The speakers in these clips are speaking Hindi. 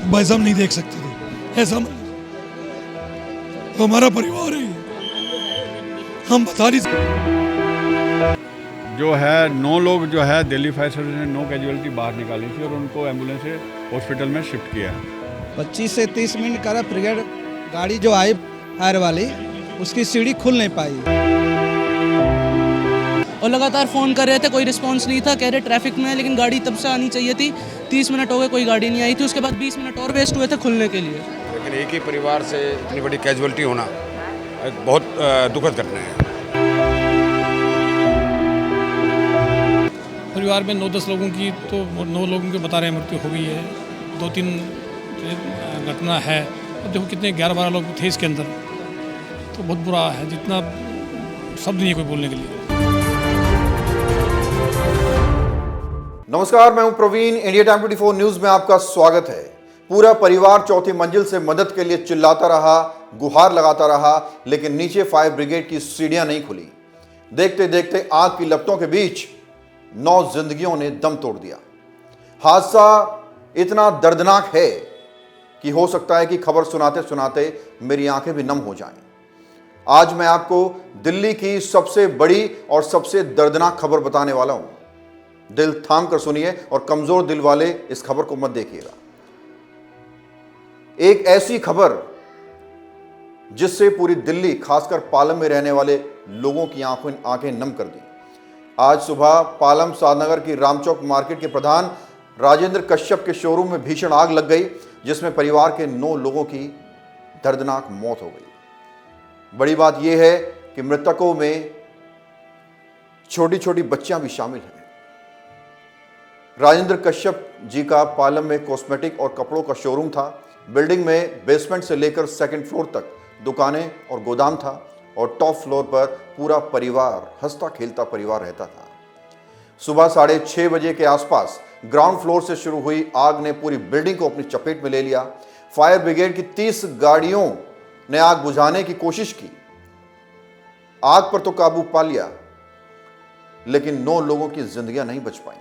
भाई साहब नहीं देख सकते थे ऐसा मंजर। तो हमारा परिवार है ये, हम बता नहीं सकते। जो है 9 लोग जो है दिल्ली फायर सर्विस ने 9 कैजुअलिटी बाहर निकाली थी और उनको एम्बुलेंस से हॉस्पिटल में शिफ्ट किया है। 25 से 30 मिनट का ब्रिगेड गाड़ी जो आई फायर वाली, उसकी सीढ़ी खुल नहीं पाई और लगातार फ़ोन कर रहे थे, कोई रिस्पांस नहीं था। कह रहे ट्रैफिक में है, लेकिन गाड़ी तब से आनी चाहिए थी। 30 मिनट हो गए, कोई गाड़ी नहीं आई थी। उसके बाद 20 मिनट और वेस्ट हुए थे खुलने के लिए। लेकिन एक ही परिवार से इतनी बड़ी कैजुअलिटी होना एक बहुत दुखद घटना है। परिवार में 9-10 लोगों की, तो 9 लोगों के बता रहे हैं मृत्यु हो गई है। 2-3 घटना है। अब देखो कितने 11-12 लोग थे इसके अंदर, तो बहुत बुरा है। जितना शब्द नहीं है कोई बोलने के लिए। नमस्कार, मैं हूं प्रवीण। इंडिया टाइम 24 न्यूज में आपका स्वागत है। पूरा परिवार चौथी मंजिल से मदद के लिए चिल्लाता रहा, गुहार लगाता रहा, लेकिन नीचे फायर ब्रिगेड की सीढ़ियां नहीं खुली। देखते देखते आग की लपटों के बीच 9 जिंदगियों ने दम तोड़ दिया। हादसा इतना दर्दनाक है कि हो सकता है कि खबर सुनाते सुनाते मेरी आंखें भी नम हो जाएं। आज मैं आपको दिल्ली की सबसे बड़ी और सबसे दर्दनाक खबर बताने वाला हूं। दिल थाम कर सुनिए और कमजोर दिल वाले इस खबर को मत देखिएगा। एक ऐसी खबर जिससे पूरी दिल्ली, खासकर पालम में रहने वाले लोगों की आंखें नम कर दी। आज सुबह पालम सादनगर की रामचौक मार्केट के प्रधान राजेंद्र कश्यप के शोरूम में भीषण आग लग गई, जिसमें परिवार के 9 लोगों की दर्दनाक मौत हो गई। बड़ी बात यह है कि मृतकों में छोटी छोटी बच्चियां भी शामिल हैं। राजेंद्र कश्यप जी का पालम में कॉस्मेटिक और कपड़ों का शोरूम था। बिल्डिंग में बेसमेंट से लेकर सेकंड फ्लोर तक दुकानें और गोदाम था और टॉप फ्लोर पर पूरा परिवार, हंसता खेलता परिवार रहता था। सुबह 6:30 बजे के आसपास ग्राउंड फ्लोर से शुरू हुई आग ने पूरी बिल्डिंग को अपनी चपेट में ले लिया। फायर ब्रिगेड की 30 गाड़ियों ने आग बुझाने की कोशिश की। आग पर तो काबू पा लिया, लेकिन 9 लोगों की जिंदगियां नहीं बच पाई।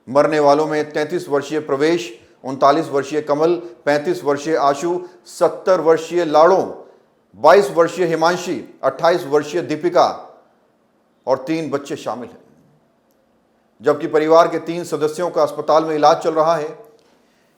मरने वालों में 33 वर्षीय प्रवेश, 39 वर्षीय कमल, 35 वर्षीय आशु, 70 वर्षीय लाड़ो, 22 वर्षीय हिमांशी, 28 वर्षीय दीपिका और 3 बच्चे शामिल हैं। जबकि परिवार के 3 सदस्यों का अस्पताल में इलाज चल रहा है।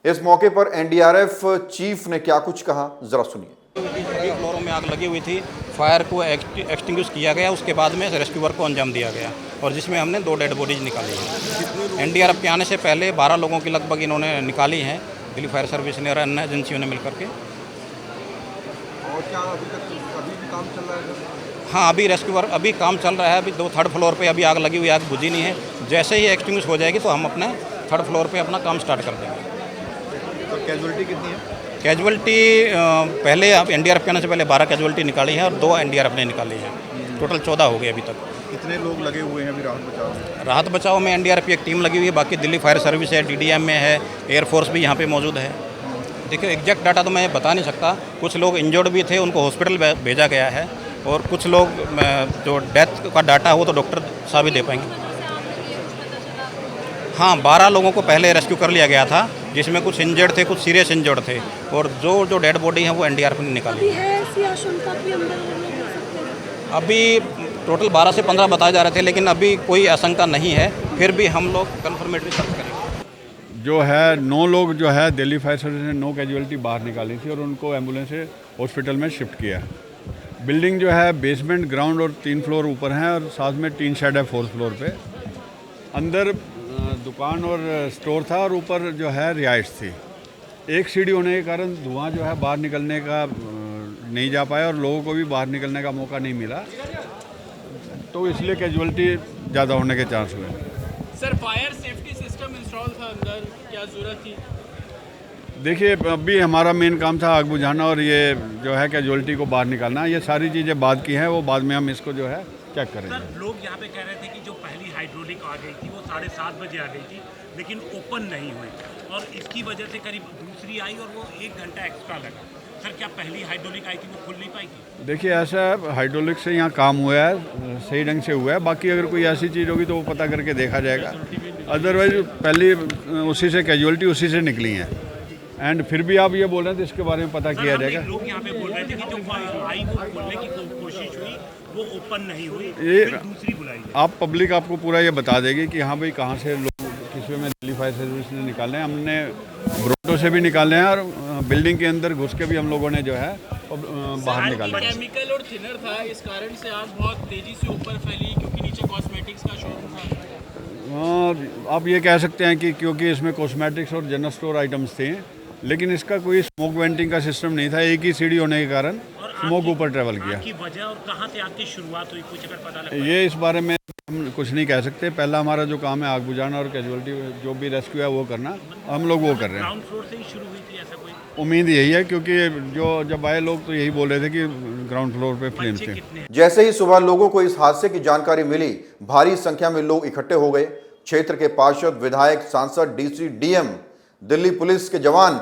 इस मौके पर एनडीआरएफ चीफ ने क्या कुछ कहा, जरा सुनिए। सभी फ्लोरों में आग लगी हुई थी। फायर को एक्सटिंग्विश किया गया, उसके बाद में रेस्क्यू वर्क को अंजाम दिया गया और जिसमें हमने 2 डेड बॉडीज निकाली हैं। एनडीआरएफ के आने से पहले 12 लोगों की लगभग इन्होंने निकाली हैं, दिल्ली फायर सर्विस ने और अन्य एजेंसियों ने मिलकर के। और क्या अभी तक भी काम चल रहा है? हाँ, अभी रेस्क्यू वर्क अभी काम चल रहा है। अभी 3rd फ्लोर पे अभी आग लगी हुई, आग बुझी नहीं है। जैसे ही एक्सटिंग्विश हो जाएगी तो हम अपने 3rd फ्लोर पे अपना काम स्टार्ट कर देंगे। तो कैजुअलिटी कितनी है? कैजुअलिटी पहले अब एनडीआरएफ के आने से पहले 12 कैजुअलिटी निकाली है और 2 एनडीआरएफ ने निकाली है। टोटल 14 हो गए अभी तक। कितने लोग लगे हुए हैं अभी राहत बचाव में? राहत बचाव में एनडीआरएफ की एक टीम लगी हुई है, बाकी दिल्ली फायर सर्विस है, डीडीएम में है, एयरफोर्स भी यहाँ पे मौजूद है। देखिए एग्जैक्ट डाटा तो मैं बता नहीं सकता। कुछ लोग इंजर्ड भी थे, उनको हॉस्पिटल भेजा गया है और कुछ लोग जो डेथ का डाटा हो तो डॉक्टर साहब ही दे पाएंगे। हाँ, 12 लोगों को पहले रेस्क्यू कर लिया गया था, जिसमें कुछ इंजर्ड थे, कुछ सीरियस इंजर्ड थे और जो डेड बॉडी है वो एनडीआरएफ ने निकाली। अभी टोटल 12 से 15 बताए जा रहे थे, लेकिन अभी कोई आशंका नहीं है। फिर भी हम लोग कन्फर्मेटरी सर्च करेंगे। जो है 9 लोग जो है दिल्ली फायर सर्विस ने 9 कैजुअलिटी बाहर निकाली थी और उनको एम्बुलेंस से हॉस्पिटल में शिफ्ट किया। बिल्डिंग जो है बेसमेंट, ग्राउंड और 3 फ्लोर ऊपर हैं और साथ में टीन शेड है 4th फ्लोर पे। अंदर दुकान और स्टोर था और ऊपर जो है रिहाइश थी। एक सीढ़ी होने के कारण धुआं जो है बाहर निकलने का नहीं जा पाया और लोगों को भी बाहर निकलने का मौका नहीं मिला, तो इसलिए कैजुअलिटी ज़्यादा होने के चांस हुए। Sir, fire safety system install था अंदर, क्या ज़रूरत थी? देखिए अभी हमारा मेन काम था आग बुझाना और ये जो है कैजुअलिटी को बाहर निकालना। ये सारी चीज़ें बाद की हैं, वो बाद में हम इसको जो है चेक करेंगे। सर, लोग यहाँ पे कह रहे थे कि जो पहली हाइड्रोलिक आ गई थी वो 7:30 बजे आ गई थी, लेकिन ओपन नहीं हुई और इसकी वजह से करीब दूसरी आई और वो 1 घंटा एक्स्ट्रा लगा। सर, क्या पहली हाइड्रोलिक आई थी वो खुल नहीं पाई थी? देखिए ऐसा है, हाइड्रोलिक से यहाँ काम हुआ है, सही ढंग से हुआ है। बाकी अगर कोई ऐसी चीज़ होगी तो वो पता करके देखा जाएगा। अदरवाइज पहले उसी से कैजुअलिटी उसी से निकली हैं। एंड फिर भी आप ये बोल रहे हैं तो इसके बारे में पता किया जाएगा। लोग यहाँ पे बोल रहे थे कि जो आई वो खोलने की कोशिश हुई वो ओपन नहीं हुई, ये फिर दूसरी बुलाई गई। आप पब्लिक आपको पूरा ये बता देगी कि हाँ भाई कहाँ से लोग किस वे में दिल्ली फायर सर्विस ने निकाले हैं। हमने ब्रोटो से भी निकाले हैं और बिल्डिंग के अंदर घुस के भी हम लोगों ने जो है बाहर निकाले हैं। केमिकल और थिनर था, इस कारण से आग बहुत तेजी से ऊपर फैली क्योंकि नीचे कॉस्मेटिक्स का शोरूम था। आप ये कह सकते हैं कि क्योंकि इसमें कॉस्मेटिक्स और जनरल स्टोर आइटम्स थे, लेकिन इसका कोई स्मोक वेंटिंग का सिस्टम नहीं था। एक ही सीढ़ी होने के कारण स्मोक ऊपर ट्रेवल किया। की वजह और कहाँ से आग की शुरुआत हुई कुछ अगर पता लगा? ये इस बारे में हम कुछ नहीं कह सकते। पहला हमारा जो काम है आग बुझाना और कैजुअलिटी जो भी रेस्क्यू है वो करना, हम लोग वो कर रहे हैं। ग्राउंड फ्लोर से ही शुरू हुई थी ऐसा कोई? उम्मीद यही है क्योंकि जो जब आए लोग तो यही बोल रहे थे कि ग्राउंड फ्लोर पे फ्लेम्स थे। जैसे ही सुबह लोगों को इस हादसे की जानकारी मिली, भारी संख्या में लोग इकट्ठे हो गए। क्षेत्र के पार्षद, विधायक, सांसद, डीसी, डीएम, दिल्ली पुलिस के जवान,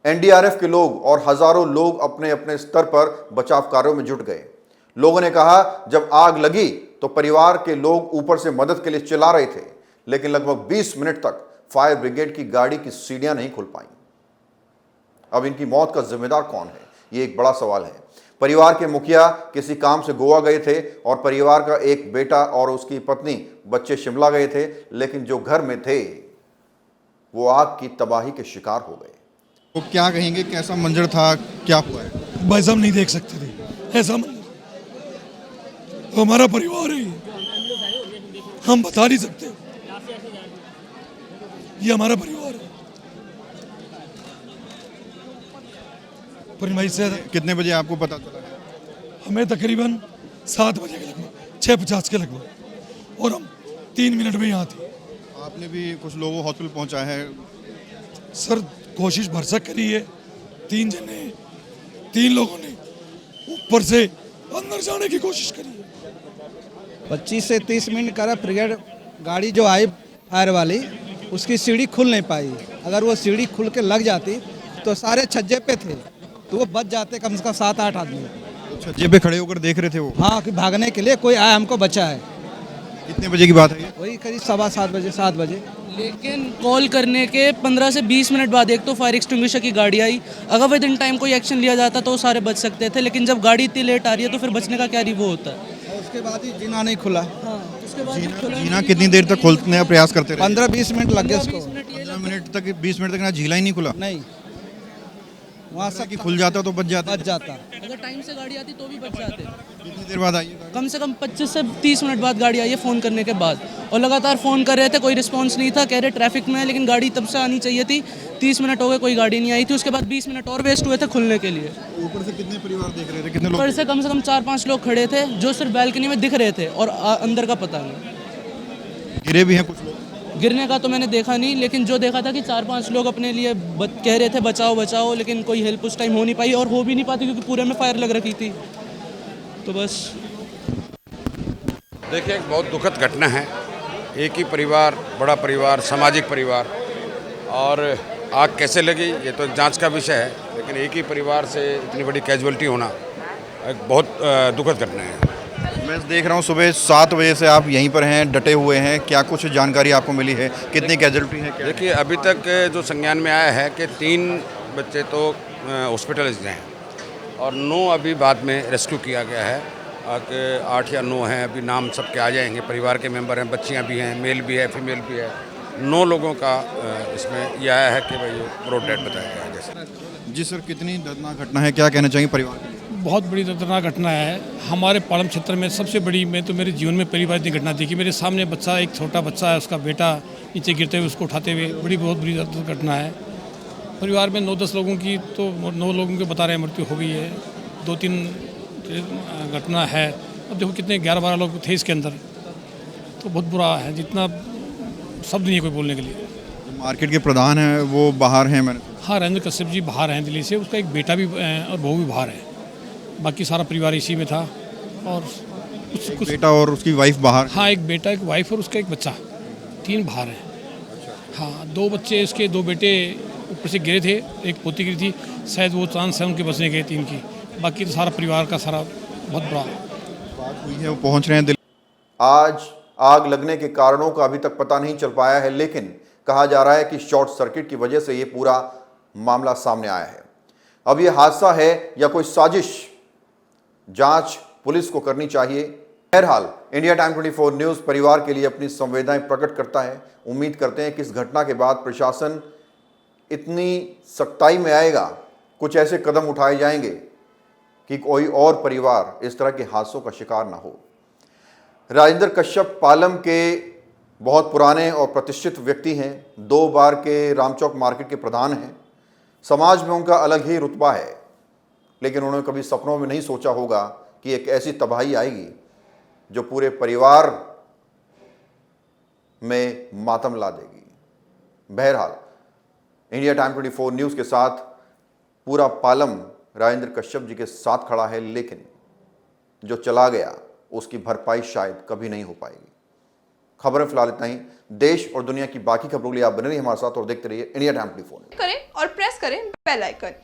एनडीआरएफ के लोग और हजारों लोग अपने अपने स्तर पर बचाव कार्यों में जुट गए। लोगों ने कहा जब आग लगी तो परिवार के लोग ऊपर से मदद के लिए चिल्ला रहे थे, लेकिन लगभग 20 मिनट तक फायर ब्रिगेड की गाड़ी की सीढ़ियां नहीं खुल पाई। अब इनकी मौत का जिम्मेदार कौन है, ये एक बड़ा सवाल है। परिवार के मुखिया किसी काम से गोवा गए थे और परिवार का एक बेटा और उसकी पत्नी, बच्चे शिमला गए थे, लेकिन जो घर में थे वो आग की तबाही के शिकार हो गए। तो क्या कहेंगे, कैसा मंजर था, क्या हुआ है? भाई साहब नहीं देख सकते थे ऐसा मंजर। हमारा परिवार है, हम बता नहीं सकते। ये हमारा परिवार है। पर भाई से कितने बजे आपको पता चला? हमें तकरीबन 7 बजे के लगभग, 6:50 के लगभग, और हम 3 मिनट में यहाँ थे। आपने भी कुछ लोगों को हॉस्पिटल पहुँचाया है? सर कोशिश भरसक करी है। 3 लोगों ने ऊपर से अंदर जाने की कोशिश करी है। 25 से 30 मिनट करा ब्रिगेड गाड़ी जो आई फायर वाली, उसकी सीढ़ी खुल नहीं पाई। अगर वो सीढ़ी खुल के लग जाती तो सारे छज्जे पे थे तो वो बच जाते कम से कम 7-8 आदमी। छज्जे पे खड़े होकर देख रहे थे वो? हाँ, कि भागने के लिए कोई आया, हमको बचा है। कितने बजे की बात है ये? वही करीब 7:15 बजे। लेकिन कॉल करने के 15 से 20 मिनट बाद एक तो फायर एक्सटिंग्विशर की गाड़ी आई। अगर विद इन टाइम कोई एक्शन लिया जाता तो वो सारे बच सकते थे, लेकिन जब गाड़ी इतनी लेट आ रही है तो फिर बचने का क्या वो होता है। उसके बाद ही जीना नहीं खुला। हाँ, उसके बाद जीना कितनी देर तक खोलने का प्रयास करते रहे? 15-20 मिनट लग गए उसको। 15 मिनट तक, 20 मिनट तक ना झीला ही नहीं खुला? नहीं, वहाँ सब कि खुल जाता तो बच जाता। अगर टाइम से गाड़ी आती तो भी बच जाते। कितनी देर बाद आई? कम से कम 25 से 30 मिनट बाद गाड़ी आई है फ़ोन करने के बाद, और लगातार फ़ोन कर रहे थे, कोई रिस्पांस नहीं था। कह रहे ट्रैफिक में है, लेकिन गाड़ी तब से आनी चाहिए थी। 30 मिनट हो गए, कोई गाड़ी नहीं आई थी। उसके बाद 20 मिनट और वेस्ट हुए थे खुलने के लिए। ऊपर से कितने परिवार देख रहे थे, कितने लोग? ऊपर से कम 4-5 लोग खड़े थे जो सिर्फ बैल्कनी में दिख रहे थे, और अंदर का पता नहीं। गिरे भी हैं कुछ लोग? गिरने का तो मैंने देखा नहीं, लेकिन जो देखा था कि 4-5 लोग अपने लिए कह रहे थे बचाओ बचाओ, लेकिन कोई हेल्प उस टाइम हो नहीं पाई, और हो भी नहीं पाती क्योंकि पूरे में फायर लग रखी थी। तो बस देखिए, एक बहुत दुखद घटना है। एक ही परिवार, बड़ा परिवार, सामाजिक परिवार, और आग कैसे लगी ये तो एक जांच का विषय है, लेकिन एक ही परिवार से इतनी बड़ी कैजुअलिटी होना एक बहुत दुखद घटना है। मैं देख रहा हूँ सुबह 7 बजे से आप यहीं पर हैं, डटे हुए हैं। क्या कुछ जानकारी आपको मिली है, कितनी कैजुअलिटी है? देखिए, अभी तक जो संज्ञान में आया है कि 3 बच्चे तो हॉस्पिटलाइज्ड हैं और 9 अभी बाद में रेस्क्यू किया गया है। 8 या 9 हैं, अभी नाम सबके आ जाएंगे। परिवार के मेंबर हैं, बच्चियां भी हैं, मेल भी है, फीमेल भी है। 9 लोगों का इसमें यह आया है कि भाई ब्रॉड डेड बताया गया है। जैसे जी सर, कितनी दर्दनाक घटना है, क्या कहना चाहिए परिवार के लिए? बहुत बड़ी दर्दनाक घटना है। हमारे पालम क्षेत्र में सबसे बड़ी, मैं तो मेरे जीवन में पहली बार इतनी घटना देखी। मेरे सामने बच्चा, एक छोटा बच्चा है, उसका बेटा नीचे गिरते हुए उसको उठाते हुए, बहुत बड़ी घटना है। परिवार में 9-10 लोगों की, तो 9 लोगों के बता रहे हैं मृत्यु हो गई है। 2-3 घटना है। अब देखो कितने 11-12 लोग थे इसके अंदर, तो बहुत बुरा है, जितना शब्द नहीं है कोई बोलने के लिए। मार्केट के प्रधान हैं वो बाहर हैं? मैंने हाँ, राजेंद्र कश्यप जी बाहर हैं दिल्ली से। उसका एक बेटा भी और बहू भी बाहर है। बाकी सारा परिवार इसी में था। और कुछ बेटा और उसकी वाइफ बाहर? हाँ, एक बेटा, एक वाइफ और उसका एक बच्चा, 3 बाहर हैं। हाँ, 2 बच्चे, इसके 2 बेटे ऊपर से गिरे थे, एक पोती गिरी थी, शायद वो चांस है उनके बचने के 3 की। बाकी तो सारा परिवार का सारा बहुत बड़ा बात हुई है, वो पहुँच रहे हैं दिल्ली। आज आग लगने के कारणों का अभी तक पता नहीं चल पाया है, लेकिन कहा जा रहा है कि शॉर्ट सर्किट की वजह से यह पूरा मामला सामने आया है। अब यह हादसा है या कोई साजिश, जांच पुलिस को करनी चाहिए। बहरहाल इंडिया टाइम 24 न्यूज़ परिवार के लिए अपनी संवेदनाएं प्रकट करता है। उम्मीद करते हैं कि इस घटना के बाद प्रशासन इतनी सख्ताई में आएगा, कुछ ऐसे कदम उठाए जाएंगे कि कोई और परिवार इस तरह के हादसों का शिकार ना हो। राजेंद्र कश्यप पालम के बहुत पुराने और प्रतिष्ठित व्यक्ति हैं। 2 बार के रामचौक मार्केट के प्रधान हैं। समाज में उनका अलग ही रुतबा है, लेकिन उन्होंने कभी सपनों में नहीं सोचा होगा कि एक ऐसी तबाही आएगी जो पूरे परिवार में मातम ला देगी। बहरहाल इंडिया टाइम 24 न्यूज़ के साथ पूरा पालम राजेंद्र कश्यप जी के साथ खड़ा है, लेकिन जो चला गया उसकी भरपाई शायद कभी नहीं हो पाएगी। खबरें फिलहाल इतना ही। देश और दुनिया की बाकी खबरों के लिए आप बने रहिए हमारे साथ और देखते रहिए इंडिया टाइम 24। करें और प्रेस करें बेल आइकन।